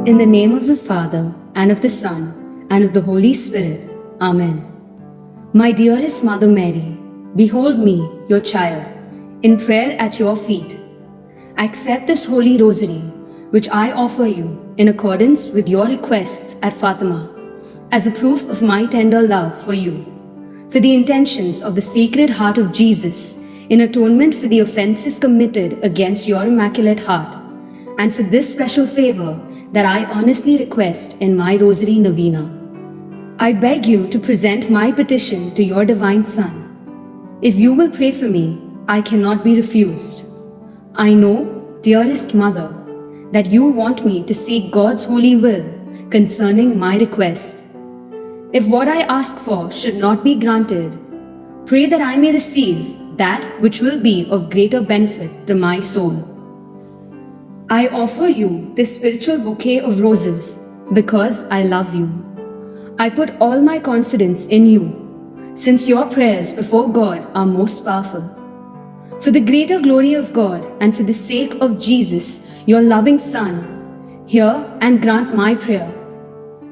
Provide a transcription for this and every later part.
In the name of the Father, and of the Son, and of the Holy Spirit. Amen. My dearest Mother Mary, behold me, your child, in prayer at your feet. Accept this holy rosary, which I offer you in accordance with your requests at Fatima, as a proof of my tender love for you, for the intentions of the Sacred Heart of Jesus, in atonement for the offenses committed against your Immaculate Heart, and for this special favor that I earnestly request in my Rosary Novena. I beg you to present my petition to your Divine Son. If you will pray for me, I cannot be refused. I know, dearest Mother, that you want me to seek God's holy will concerning my request. If what I ask for should not be granted, pray that I may receive that which will be of greater benefit to my soul. I offer you this spiritual bouquet of roses because I love you. I put all my confidence in you, since your prayers before God are most powerful. For the greater glory of God and for the sake of Jesus, your loving Son, hear and grant my prayer.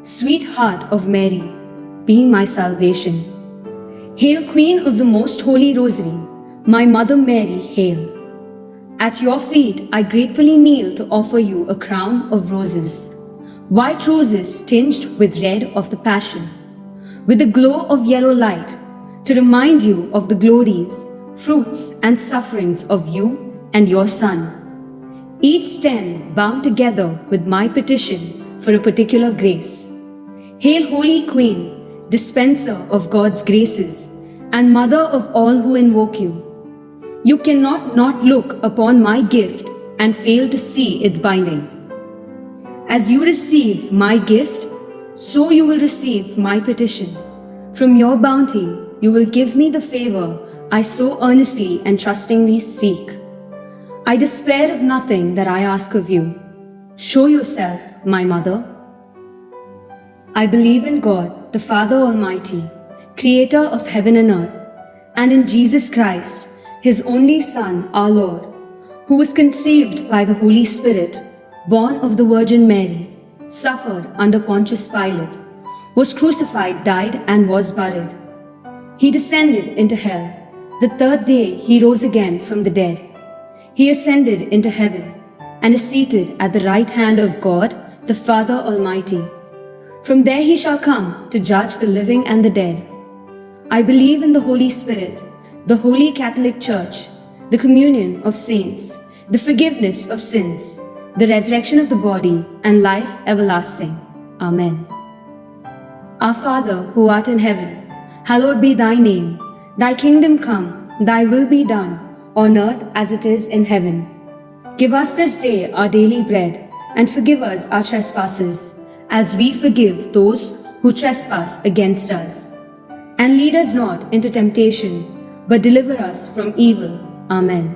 Sweet Heart of Mary, be my salvation. Hail, Queen of the Most Holy Rosary, my Mother Mary, hail. At your feet I gratefully kneel to offer you a crown of roses, white roses tinged with red of the Passion, with a glow of yellow light, to remind you of the glories, fruits and sufferings of you and your Son, each stem bound together with my petition for a particular grace. Hail, Holy Queen, dispenser of God's graces, and Mother of all who invoke you. You cannot not look upon my gift and fail to see its binding. As you receive my gift, so you will receive my petition. From your bounty, you will give me the favor I so earnestly and trustingly seek. I despair of nothing that I ask of you. Show yourself, my Mother. I believe in God, the Father Almighty, Creator of heaven and earth, and in Jesus Christ, His only Son, our Lord, who was conceived by the Holy Spirit, born of the Virgin Mary, suffered under Pontius Pilate, was crucified, died, and was buried. He descended into hell. The third day He rose again from the dead. He ascended into heaven and is seated at the right hand of God, the Father Almighty. From there He shall come to judge the living and the dead. I believe in the Holy Spirit, the Holy Catholic Church, the communion of saints, the forgiveness of sins, the resurrection of the body, and life everlasting. Amen. Our Father, who art in heaven, hallowed be thy name. Thy kingdom come, thy will be done, on earth as it is in heaven. Give us this day our daily bread, and forgive us our trespasses, as we forgive those who trespass against us. And lead us not into temptation, but deliver us from evil. Amen.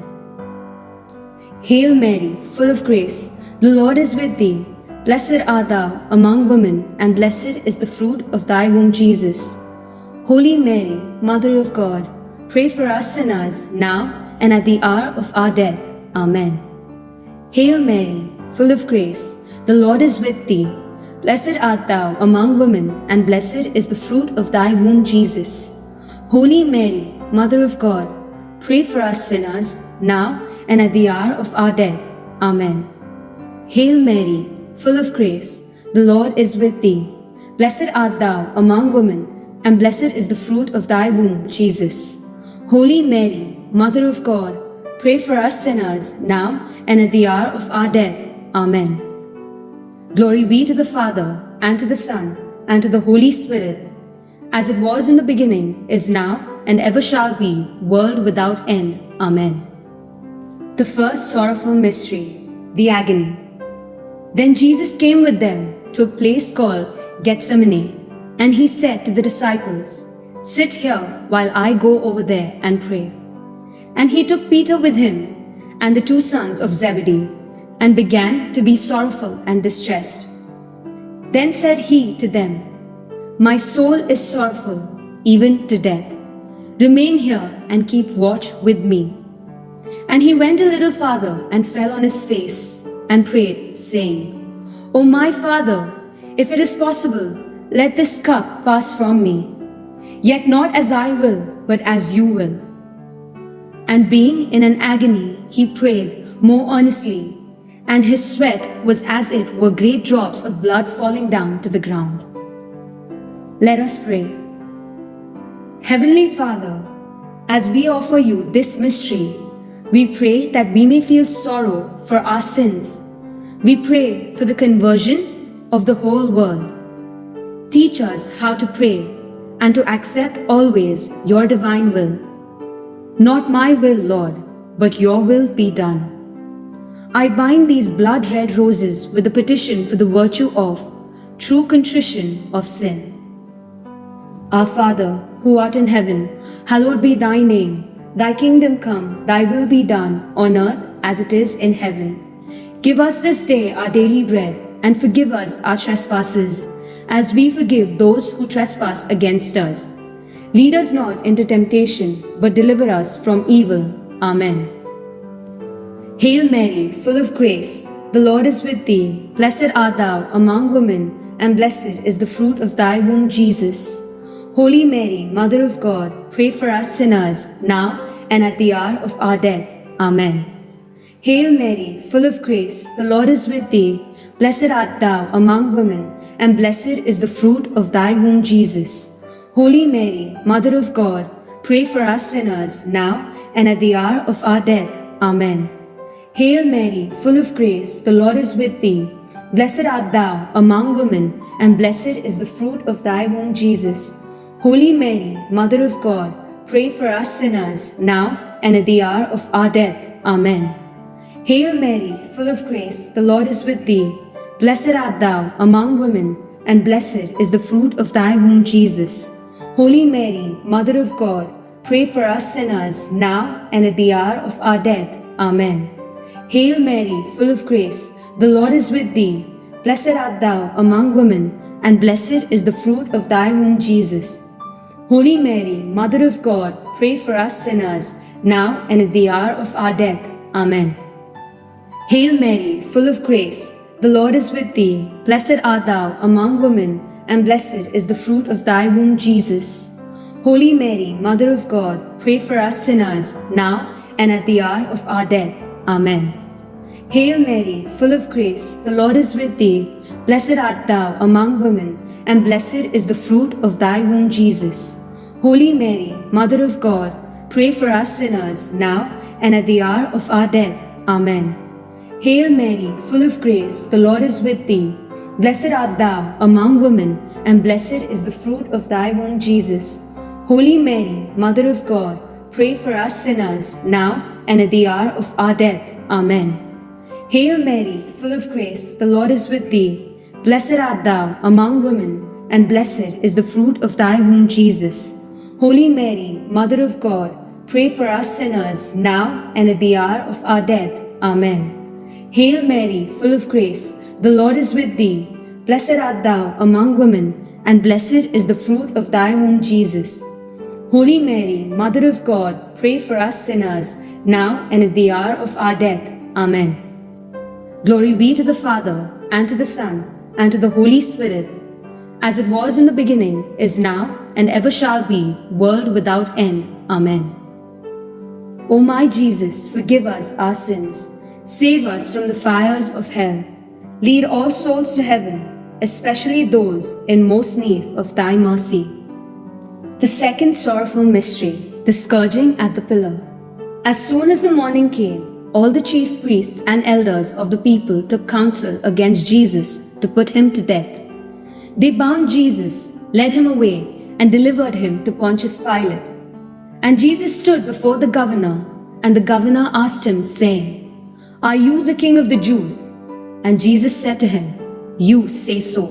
Hail Mary, full of grace, the Lord is with thee. Blessed art thou among women, and blessed is the fruit of thy womb, Jesus. Holy Mary, Mother of God, pray for us sinners, now and at the hour of our death. Amen. Hail Mary, full of grace, the Lord is with thee. Blessed art thou among women, and blessed is the fruit of thy womb, Jesus. Holy Mary, Mother of God, pray for us sinners, now and at the hour of our death. Amen. Hail Mary, full of grace, the Lord is with thee. Blessed art thou among women, and blessed is the fruit of thy womb, Jesus. Holy Mary, Mother of God, pray for us sinners, now and at the hour of our death. Amen. Glory be to the Father, and to the Son, and to the Holy Spirit, as it was in the beginning, is now, and ever shall be, world without end. Amen. The first sorrowful mystery, the agony. Then Jesus came with them to a place called Gethsemane, and He said to the disciples, "Sit here while I go over there and pray." And He took Peter with Him and the two sons of Zebedee, and began to be sorrowful and distressed. Then said He to them, "My soul is sorrowful, even to death. Remain here and keep watch with me." And He went a little farther and fell on His face and prayed, saying, O my Father, if it is possible, let this cup pass from me. Yet not as I will, but as you will. And being in an agony, he prayed more earnestly, and his sweat was as it were great drops of blood falling down to the ground. Let us pray. Heavenly Father, as we offer you this mystery, we pray that we may feel sorrow for our sins. We pray for the conversion of the whole world. Teach us how to pray and to accept always your divine will. Not my will, Lord, but your will be done. I bind these blood-red roses with the petition for the virtue of true contrition of sin. Our Father, who art in heaven, hallowed be thy name. Thy kingdom come, thy will be done, on earth as it is in heaven. Give us this day our daily bread, and forgive us our trespasses, as we forgive those who trespass against us. Lead us not into temptation, but deliver us from evil. Amen. Hail Mary, full of grace, the Lord is with thee. Blessed art thou among women, and blessed is the fruit of thy womb, Jesus. Holy Mary, Mother of God, pray for us sinners, now and at the hour of our death. Amen. Hail Mary, full of grace, the Lord is with thee. Blessed art thou among women, and blessed is the fruit of thy womb, Jesus. Holy Mary, Mother of God, pray for us sinners, now and at the hour of our death. Amen. Hail Mary, full of grace, the Lord is with thee. Blessed art thou among women, and blessed is the fruit of thy womb, Jesus. Holy Mary, Mother of God, pray for us sinners, now and at the hour of our death. Amen. Hail Mary, full of grace, the Lord is with thee. Blessed art thou among women, and blessed is the fruit of thy womb, Jesus. Holy Mary, Mother of God, pray for us sinners, now and at the hour of our death. Amen. Hail Mary, full of grace, the Lord is with thee. Blessed art thou among women, and blessed is the fruit of thy womb, Jesus. Holy Mary, Mother of God, pray for us sinners, now and at the hour of our death. Amen. Hail Mary, full of grace, the Lord is with thee. Blessed art thou among women, and blessed is the fruit of thy womb, Jesus. Holy Mary, Mother of God, pray for us sinners, now and at the hour of our death. Amen. Hail Mary, full of grace, the Lord is with thee. Blessed art thou among women, and blessed is the fruit of thy womb, Jesus. Holy Mary, Mother of God, pray for us sinners, now and at the hour of our death. Amen. Hail Mary, full of grace, the Lord is with thee. Blessed art thou among women, and blessed is the fruit of thy womb, Jesus. Holy Mary, Mother of God, pray for us sinners, now and at the hour of our death. Amen. Hail Mary, full of grace, the Lord is with thee. Blessed art thou among women, and blessed is the fruit of thy womb, Jesus. Holy Mary, Mother of God, pray for us sinners, now and at the hour of our death. Amen. Hail Mary, full of grace, the Lord is with thee. Blessed art thou among women, and blessed is the fruit of thy womb, Jesus. Holy Mary, Mother of God, pray for us sinners, now and at the hour of our death. Amen. Glory be to the Father, and to the Son, and to the Holy Spirit, as it was in the beginning, is now, and ever shall be, world without end. Amen. O my Jesus, forgive us our sins. Save us from the fires of hell. Lead all souls to heaven, especially those in most need of thy mercy. The second sorrowful mystery, the scourging at the pillar. As soon as the morning came, all the chief priests and elders of the people took counsel against Jesus to put him to death. They bound Jesus, led him away, and delivered him to Pontius Pilate. And Jesus stood before the governor, and the governor asked him, saying, Are you the king of the Jews? And Jesus said to him, You say so.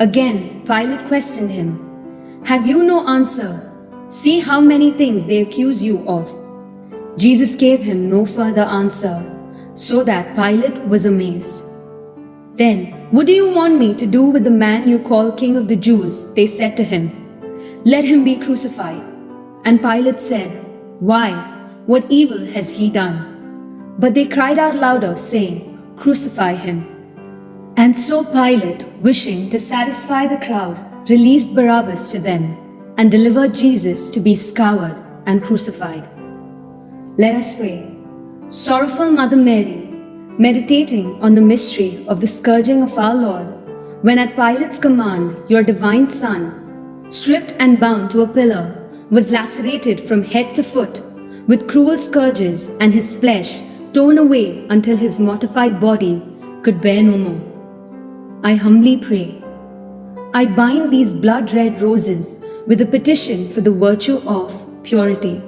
Again, Pilate questioned him, Have you no answer? See how many things they accuse you of. Jesus gave him no further answer, so that Pilate was amazed. Then, what do you want me to do with the man you call King of the Jews? They said to him. Let him be crucified. And Pilate said, Why? What evil has he done? But they cried out louder, saying, Crucify him. And so Pilate, wishing to satisfy the crowd, released Barabbas to them and delivered Jesus to be scoured and crucified. Let us pray. Sorrowful Mother Mary, meditating on the mystery of the scourging of our Lord, when at Pilate's command your divine Son, stripped and bound to a pillar, was lacerated from head to foot with cruel scourges, and his flesh torn away until his mortified body could bear no more. I humbly pray. I bind these blood-red roses with a petition for the virtue of purity.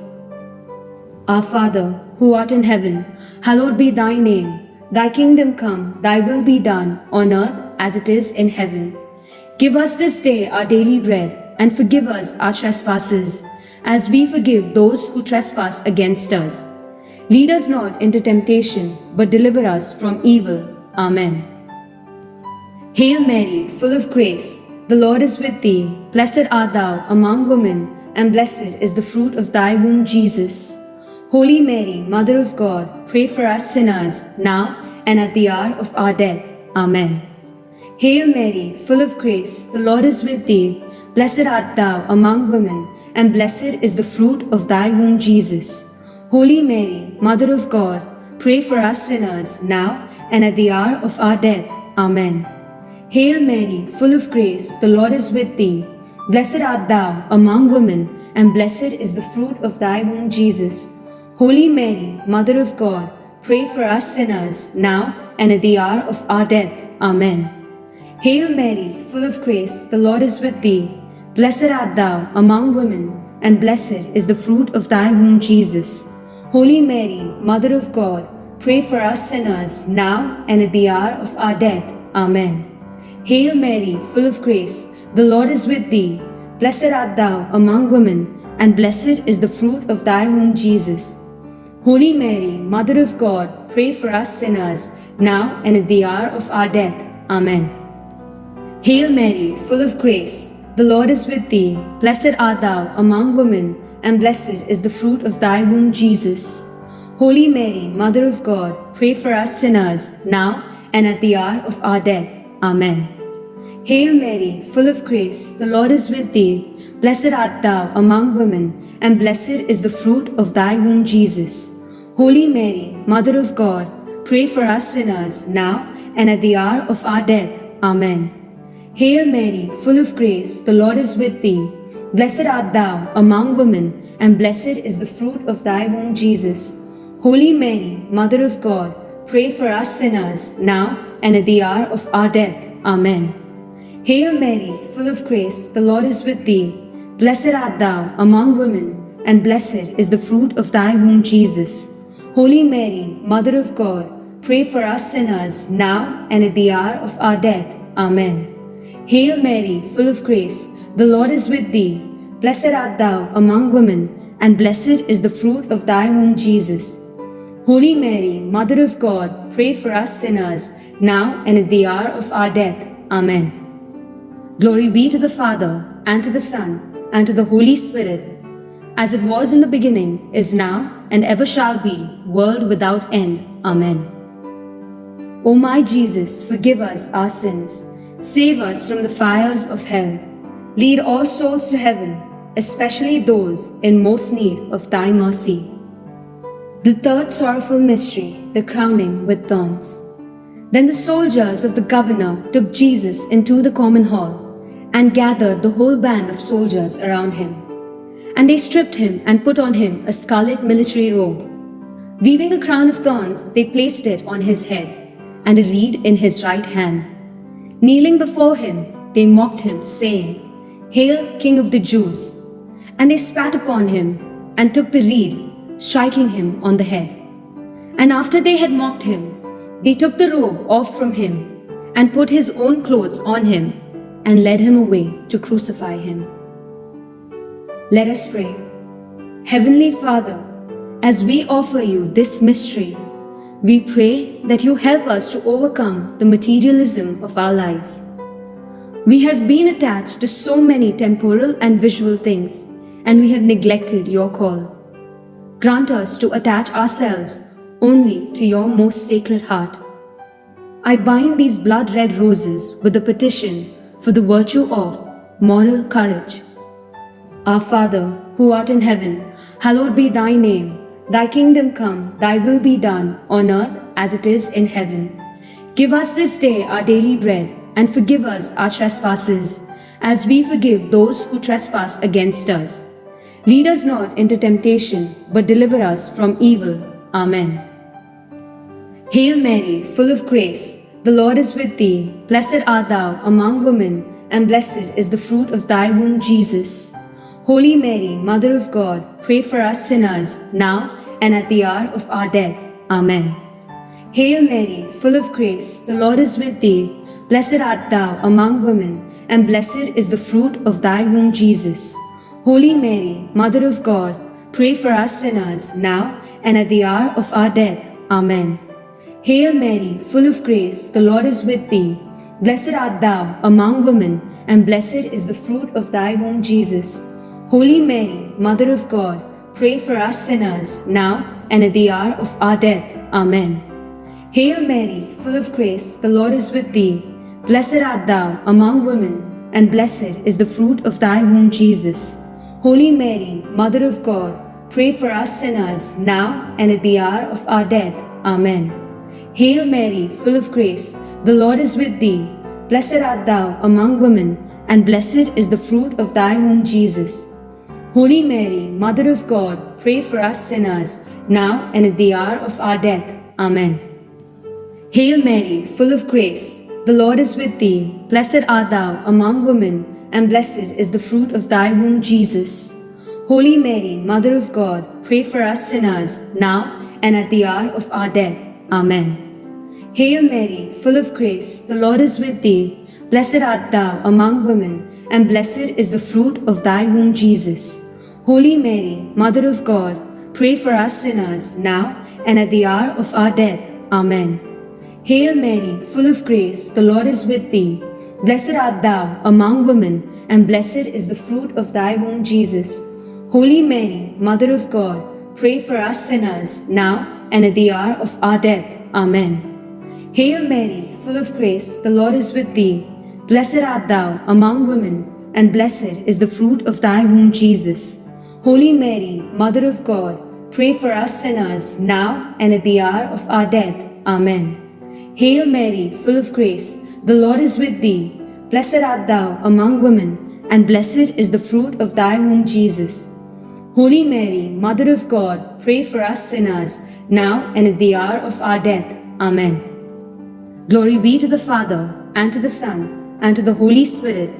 Our Father, who art in heaven, hallowed be thy name. Thy kingdom come, thy will be done, on earth as it is in heaven. Give us this day our daily bread, and forgive us our trespasses, as we forgive those who trespass against us. Lead us not into temptation, but deliver us from evil. Amen. Hail Mary, full of grace, the Lord is with thee. Blessed art thou among women, and blessed is the fruit of thy womb, Jesus. Holy Mary, Mother of God, pray for us sinners, now and at the hour of our death. Amen. Hail Mary, full of grace, the Lord is with thee. Blessed art thou among women, and blessed is the fruit of thy womb, Jesus. Holy Mary, Mother of God, pray for us sinners, now and at the hour of our death. Amen. Hail Mary, full of grace, the Lord is with thee. Blessed art thou among women, and blessed is the fruit of thy womb, Jesus. Holy Mary, Mother of God, pray for us sinners, now and at the hour of our death. Amen. Hail Mary, full of grace, the Lord is with thee. Blessed art thou among women, and blessed is the fruit of thy womb, Jesus. Holy Mary, Mother of God, pray for us sinners, now and at the hour of our death. Amen. Hail Mary, full of grace, the Lord is with thee. Blessed art thou among women, and blessed is the fruit of thy womb, Jesus. Holy Mary, Mother of God, pray for us sinners, now and at the hour of our death. Amen. Hail Mary, full of grace, the Lord is with thee. Blessed art thou among women, and blessed is the fruit of thy womb, Jesus. Holy Mary, Mother of God, pray for us sinners, now and at the hour of our death. Amen. Hail Mary, full of grace, the Lord is with thee. Blessed art thou among women, and blessed is the fruit of thy womb, Jesus. Holy Mary, Mother of God, pray for us sinners, now and at the hour of our death. Amen. Hail Mary, full of grace, the Lord is with thee. Blessed art thou among women, and blessed is the fruit of thy womb, Jesus. Holy Mary, Mother of God, pray for us sinners, now and at the hour of our death. Amen. Hail Mary, full of grace, the Lord is with thee. Blessed art thou among women, and blessed is the fruit of thy womb, Jesus. Holy Mary, Mother of God, pray for us sinners, now and at the hour of our death. Amen. Hail Mary, full of grace, the Lord is with thee. Blessed art thou among women, and blessed is the fruit of thy womb, Jesus. Holy Mary, Mother of God, pray for us sinners, now and at the hour of our death. Amen. Glory be to the Father, and to the Son, and to the Holy Spirit, as it was in the beginning, is now, and ever shall be, world without end. Amen. O my Jesus, forgive us our sins. Save us from the fires of hell. Lead all souls to heaven, especially those in most need of thy mercy. The third sorrowful mystery, the crowning with thorns. Then the soldiers of the governor took Jesus into the common hall and gathered the whole band of soldiers around him. And they stripped him and put on him a scarlet military robe. Weaving a crown of thorns, they placed it on his head and a reed in his right hand. Kneeling before him, they mocked him, saying, "Hail, King of the Jews!" And they spat upon him and took the reed, striking him on the head. And after they had mocked him, they took the robe off from him and put his own clothes on him and led him away to crucify him. Let us pray. Heavenly Father, as we offer you this mystery, we pray that you help us to overcome the materialism of our lives. We have been attached to so many temporal and visual things, and we have neglected your call. Grant us to attach ourselves only to your most sacred heart. I bind these blood-red roses with the petition for the virtue of moral courage. Our Father, who art in heaven, hallowed be thy name. Thy kingdom come, thy will be done, on earth as it is in heaven. Give us this day our daily bread, and forgive us our trespasses, as we forgive those who trespass against us. Lead us not into temptation, but deliver us from evil. Amen. Hail Mary, full of grace, the Lord is with thee. Blessed art thou among women, and blessed is the fruit of thy womb, Jesus. Holy Mary, Mother of God, pray for us sinners, now and at the hour of our death. Amen. Hail Mary, full of grace, the Lord is with thee. Blessed art thou among women, and blessed is the fruit of thy womb, Jesus. Holy Mary, Mother of God, pray for us sinners, now and at the hour of our death. Amen. Hail Mary, full of grace, the Lord is with thee. Blessed art thou among women, and blessed is the fruit of thy womb, Jesus. Holy Mary, Mother of God, pray for us sinners, now and at the hour of our death. Amen. Hail Mary, full of grace, the Lord is with thee. Blessed art thou among women, and blessed is the fruit of thy womb, Jesus. Holy Mary, Mother of God, pray for us sinners, now and at the hour of our death. Amen. Hail Mary, full of grace, the Lord is with thee. Blessed art thou among women, and blessed is the fruit of thy womb, Jesus. Holy Mary, Mother of God, pray for us sinners, now and at the hour of our death. Amen. Hail Mary, full of grace, the Lord is with thee. Blessed art thou among women, and blessed is the fruit of thy womb, Jesus. Holy Mary, Mother of God, pray for us sinners, now and at the hour of our death. Amen. Hail Mary, full of grace, the Lord is with thee. Blessed art thou among women, and blessed is the fruit of thy womb, Jesus. Holy Mary, Mother of God, pray for us sinners, now and at the hour of our death. Amen. Hail Mary, full of grace, the Lord is with thee. Blessed art thou among women, and blessed is the fruit of thy womb, Jesus. Holy Mary, Mother of God, pray for us sinners, now and at the hour of our death. Amen. Hail Mary, full of grace, the Lord is with thee. Blessed art thou among women, and blessed is the fruit of thy womb, Jesus. Holy Mary, Mother of God, pray for us sinners, now and at the hour of our death. Amen. Hail Mary, full of grace, the Lord is with thee. Blessed art thou among women, and blessed is the fruit of thy womb, Jesus. Holy Mary, Mother of God, pray for us sinners, now and at the hour of our death. Amen. Glory be to the Father, and to the Son, and to the Holy Spirit,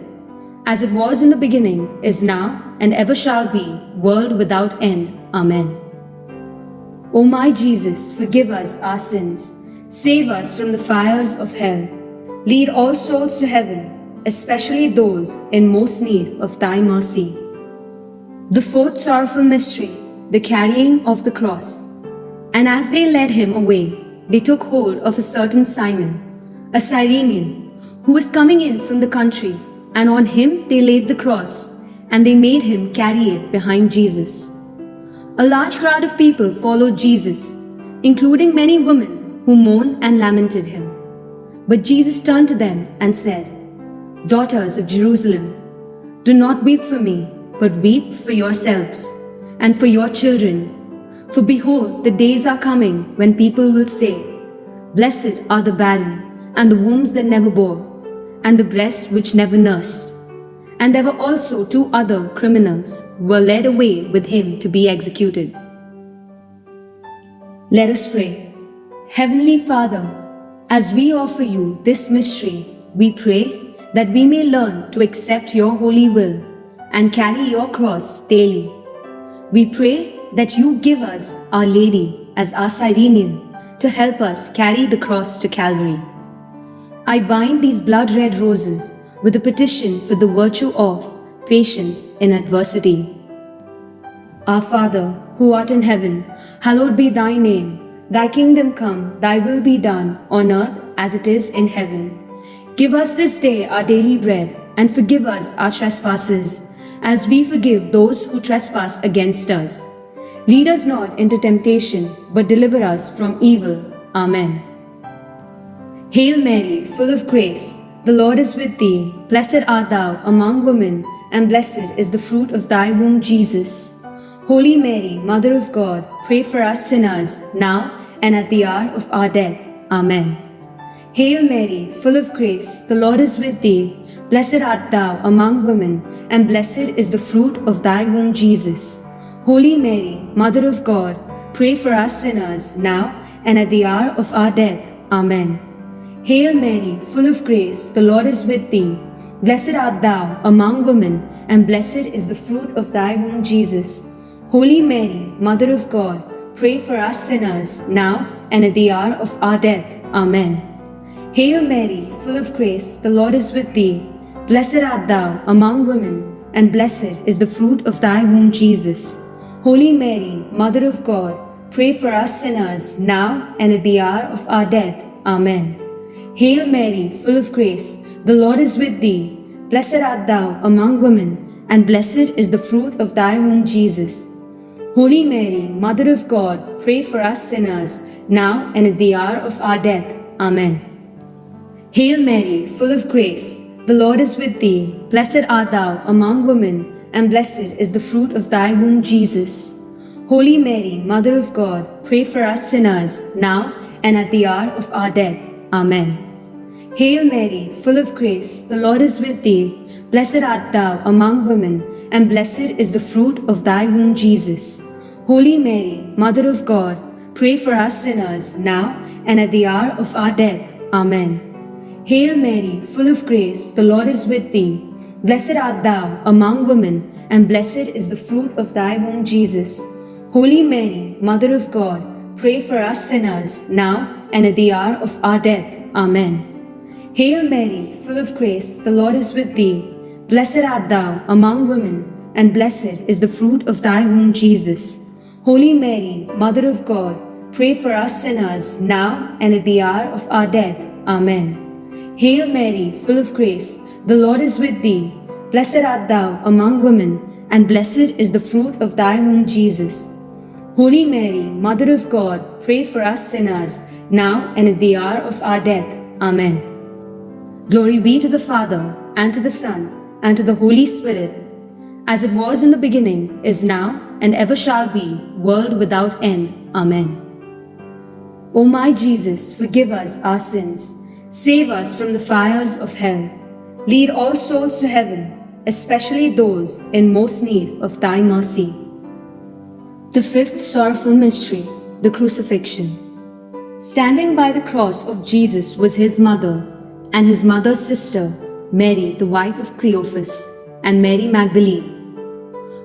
as it was in the beginning, is now, and ever shall be, world without end. Amen. O my Jesus, forgive us our sins. Save us from the fires of hell. Lead all souls to heaven, especially those in most need of thy mercy. The fourth sorrowful mystery, the carrying of the cross. And as they led him away, they took hold of a certain Simon, a Cyrenian, who was coming in from the country, and on him they laid the cross, and they made him carry it behind Jesus. A large crowd of people followed Jesus, including many women who mourned and lamented him. But Jesus turned to them and said, Daughters of Jerusalem, do not weep for me, but weep for yourselves and for your children. For behold, the days are coming when people will say, Blessed are the barren, and the wombs that never bore, and the breasts which never nursed. And there were also 2 other criminals who were led away with him to be executed. Let us pray. Heavenly Father, as we offer you this mystery, we pray that we may learn to accept your holy will and carry your cross daily. We pray that you give us Our Lady as our Cyrenian to help us carry the cross to Calvary. I bind these blood-red roses with a petition for the virtue of patience in adversity. Our Father, who art in heaven, hallowed be thy name. Thy kingdom come, thy will be done, on earth as it is in heaven. Give us this day our daily bread, and forgive us our trespasses, as we forgive those who trespass against us. Lead us not into temptation, but deliver us from evil. Amen. Hail Mary, full of grace, the Lord is with thee. Blessed art thou among women, and blessed is the fruit of thy womb, Jesus. Holy Mary, Mother of God, pray for us sinners, now and at the hour of our death. Amen. Hail Mary, full of grace, the Lord is with thee. Blessed art thou among women, and blessed is the fruit of thy womb, Jesus. Holy Mary, Mother of God, pray for us sinners, now and at the hour of our death. Amen. Hail Mary, full of grace, the Lord is with thee. Blessed art thou among women, and blessed is the fruit of thy womb, Jesus. Holy Mary, Mother of God, pray for us sinners, now and at the hour of our death. Amen. Hail Mary, full of grace, the Lord is with thee. Blessed art thou among women, and blessed is the fruit of thy womb, Jesus. Holy Mary, Mother of God, pray for us sinners, now and at the hour of our death. Amen. Hail Mary, full of grace, the Lord is with thee. Blessed art thou among women, and blessed is the fruit of thy womb, Jesus. Holy Mary, Mother of God, pray for us sinners, now and at the hour of our death. Amen. Hail Mary, full of grace, the Lord is with thee. Blessed art thou among women, and blessed is the fruit of thy womb, Jesus. Holy Mary, Mother of God, pray for us sinners, now and at the hour of our death. Amen. Hail Mary, full of grace, the Lord is with thee. Blessed art thou among women, and blessed is the fruit of thy womb, Jesus. Holy Mary, Mother of God, pray for us sinners, now and at the hour of our death. Amen. Hail Mary, full of grace, the Lord is with thee. Blessed art thou among women, and blessed is the fruit of thy womb, Jesus. Holy Mary, Mother of God, pray for us sinners, now and at the hour of our death. Amen. Hail Mary, full of grace, the Lord is with thee. Blessed art thou among women, and blessed is the fruit of thy womb, Jesus. Holy Mary, Mother of God, pray for us sinners, now and at the hour of our death. Amen. Hail Mary, full of grace, the Lord is with thee. Blessed art thou among women, and blessed is the fruit of thy womb, Jesus. Holy Mary, Mother of God, pray for us sinners, now and at the hour of our death. Amen. Glory be to the Father, and to the Son, and to the Holy Spirit, as it was in the beginning, is now, and ever shall be, world without end. Amen. O my Jesus, forgive us our sins, save us from the fires of hell, lead all souls to heaven, especially those in most need of thy mercy. The fifth sorrowful mystery, the Crucifixion. Standing by the cross of Jesus was his mother, and his mother's sister, Mary, the wife of Cleophas, and Mary Magdalene.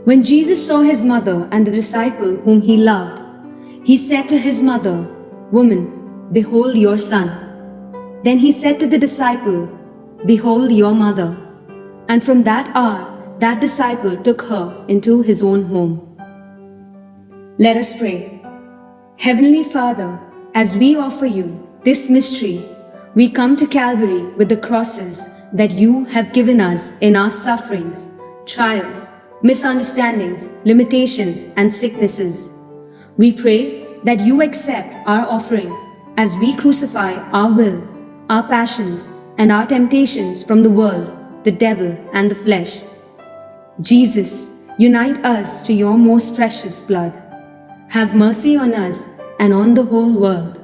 When Jesus saw his mother and the disciple whom he loved, he said to his mother, "Woman, behold your son." Then he said to the disciple, "Behold your mother." And from that hour, that disciple took her into his own home. Let us pray. Heavenly Father, as we offer you this mystery, we come to Calvary with the crosses that you have given us in our sufferings, trials, misunderstandings, limitations, and sicknesses. We pray that you accept our offering as we crucify our will, our passions, and our temptations from the world, the devil, and the flesh. Jesus, unite us to your most precious blood. Have mercy on us and on the whole world.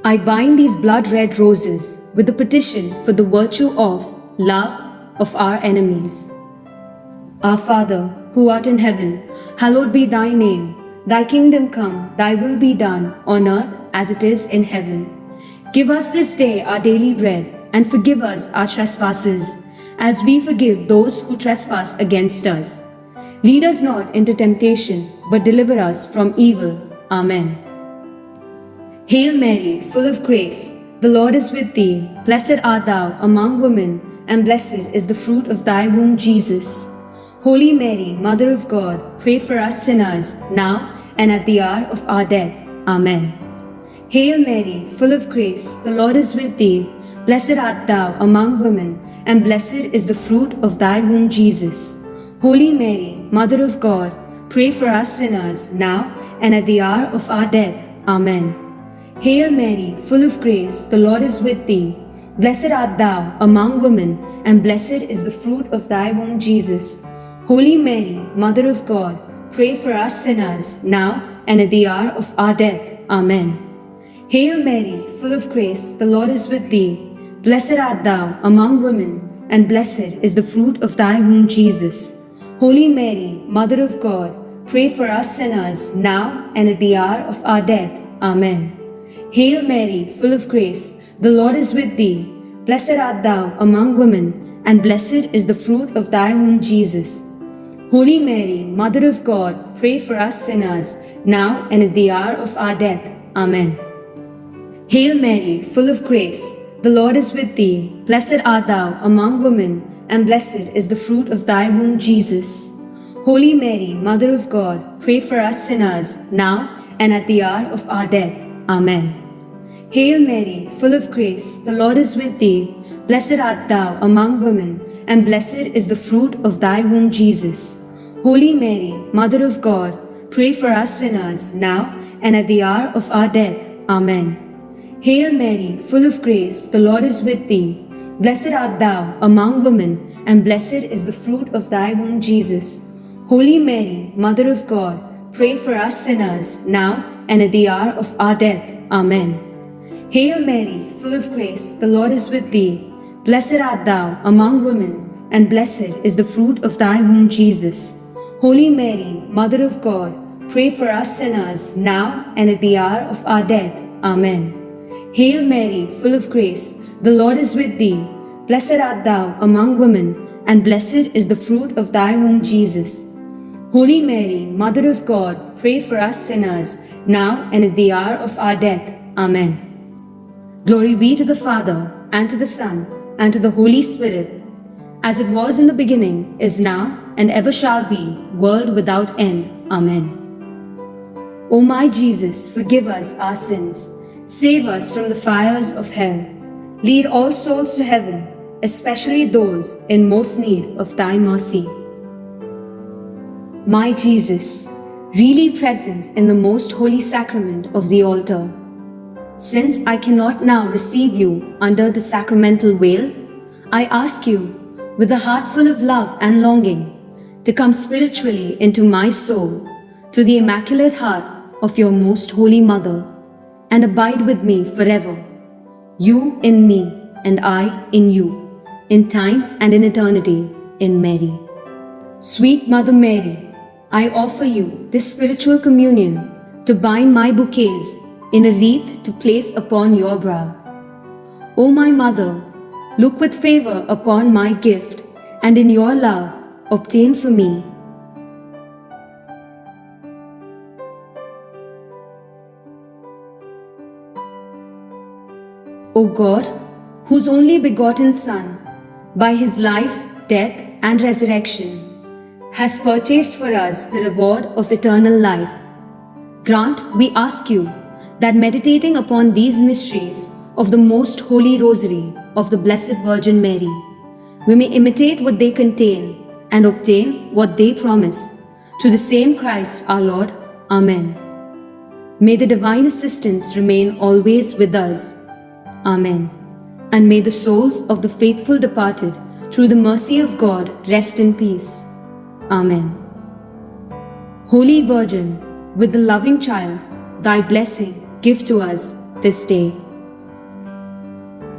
I bind these blood-red roses with the petition for the virtue of love of our enemies. Our Father, who art in heaven, hallowed be thy name. Thy kingdom come, thy will be done, on earth as it is in heaven. Give us this day our daily bread, and forgive us our trespasses, as we forgive those who trespass against us. Lead us not into temptation, but deliver us from evil. Amen. Hail Mary, full of grace, the Lord is with thee. Blessed art thou among women, and blessed is the fruit of thy womb, Jesus. Holy Mary, Mother of God, pray for us sinners, now and at the hour of our death. Amen. Hail Mary, full of grace, the Lord is with thee. Blessed art thou among women, and blessed is the fruit of thy womb, Jesus. Holy Mary, Mother of God, pray for us sinners, now and at the hour of our death. Amen. Hail Mary, full of grace, the Lord is with thee. Blessed art thou among women, and blessed is the fruit of thy womb, Jesus. Holy Mary, Mother of God, pray for us sinners, now and at the hour of our death. Amen. Hail Mary, full of grace, the Lord is with thee. Blessed art thou among women, and blessed is the fruit of thy womb, Jesus. Holy Mary, Mother of God, pray for us sinners, now and at the hour of our death. Amen. Hail Mary, full of grace, the Lord is with thee. Blessed art thou among women, and blessed is the fruit of thy womb, Jesus. Holy Mary, Mother of God, pray for us sinners, now and at the hour of our death. Amen. Hail Mary, full of grace, the Lord is with thee. Blessed art thou among women, and blessed is the fruit of thy womb, Jesus. Holy Mary, Mother of God, pray for us sinners, now and at the hour of our death. Amen. Hail Mary, full of grace, the Lord is with thee. Blessed art thou among women, and blessed is the fruit of thy womb, Jesus. Holy Mary, Mother of God, pray for us sinners, now and at the hour of our death. Amen. Hail Mary, full of grace, the Lord is with thee. Blessed art thou among women, and blessed is the fruit of thy womb, Jesus. Holy Mary, Mother of God, pray for us sinners, now and at the hour of our death. Amen. Hail Mary, full of grace, the Lord is with thee. Blessed art thou among women, and blessed is the fruit of thy womb, Jesus. Holy Mary, Mother of God, pray for us sinners, now and at the hour of our death. Amen. Hail Mary, full of grace, the Lord is with thee. Blessed art thou among women, and blessed is the fruit of thy womb, Jesus. Holy Mary, Mother of God, pray for us sinners, now and at the hour of our death. Amen. Glory be to the Father, and to the Son, and to the Holy Spirit, as it was in the beginning, is now, and ever shall be, world without end. Amen. O my Jesus, forgive us our sins. Save us from the fires of hell. Lead all souls to heaven, especially those in most need of thy mercy. My Jesus, really present in the most holy sacrament of the altar, since I cannot now receive you under the sacramental veil, I ask you, with a heart full of love and longing, to come spiritually into my soul, to the Immaculate Heart of your most holy Mother, and abide with me forever, you in me and I in you, in time and in eternity, in Mary. Sweet Mother Mary, I offer you this spiritual communion to bind my bouquets in a wreath to place upon your brow. O my Mother, look with favor upon my gift, and in your love obtain for me O God, whose only begotten Son, by his life, death, and resurrection, has purchased for us the reward of eternal life, grant, we ask you, that meditating upon these mysteries of the most holy rosary of the Blessed Virgin Mary, we may imitate what they contain and obtain what they promise. To the same Christ our Lord. Amen. May the divine assistance remain always with us. Amen. And may the souls of the faithful departed, through the mercy of God, rest in peace. Amen. Holy Virgin, with the loving child, thy blessing give to us this day.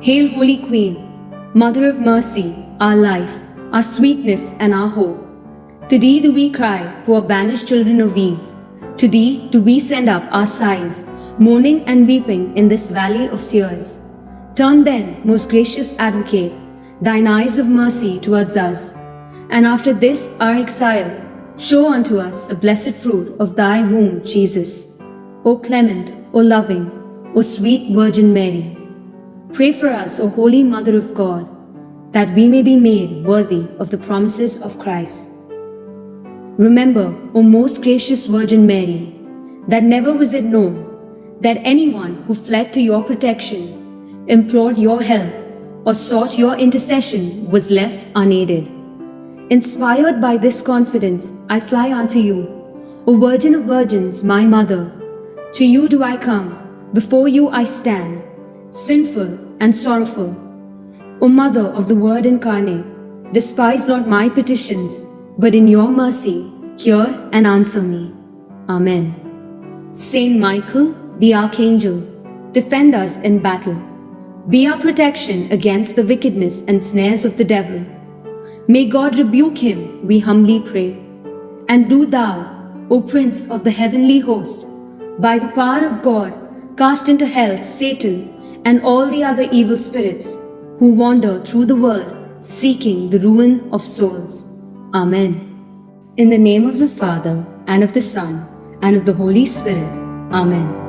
Hail, Holy Queen, Mother of mercy, our life, our sweetness, and our hope. To thee do we cry, poor banished children of Eve. To thee do we send up our sighs, mourning and weeping in this valley of tears. Turn then, most gracious Advocate, thine eyes of mercy towards us, and after this our exile, show unto us the blessed fruit of thy womb, Jesus. O clement, O loving, O sweet Virgin Mary, pray for us, O Holy Mother of God, that we may be made worthy of the promises of Christ. Remember, O most gracious Virgin Mary, that never was it known that anyone who fled to your protection, implored your help, or sought your intercession was left unaided. Inspired by this confidence, I fly unto you, O Virgin of Virgins, my Mother. To you do I come, before you I stand, sinful and sorrowful. O Mother of the Word incarnate, despise not my petitions, but in your mercy hear and answer me. Amen. Saint Michael, the Archangel, defend us in battle. Be our protection against the wickedness and snares of the devil. May God rebuke him, we humbly pray. And do thou, O Prince of the heavenly host, by the power of God, cast into hell Satan and all the other evil spirits who wander through the world seeking the ruin of souls. Amen. In the name of the Father, and of the Son, and of the Holy Spirit. Amen.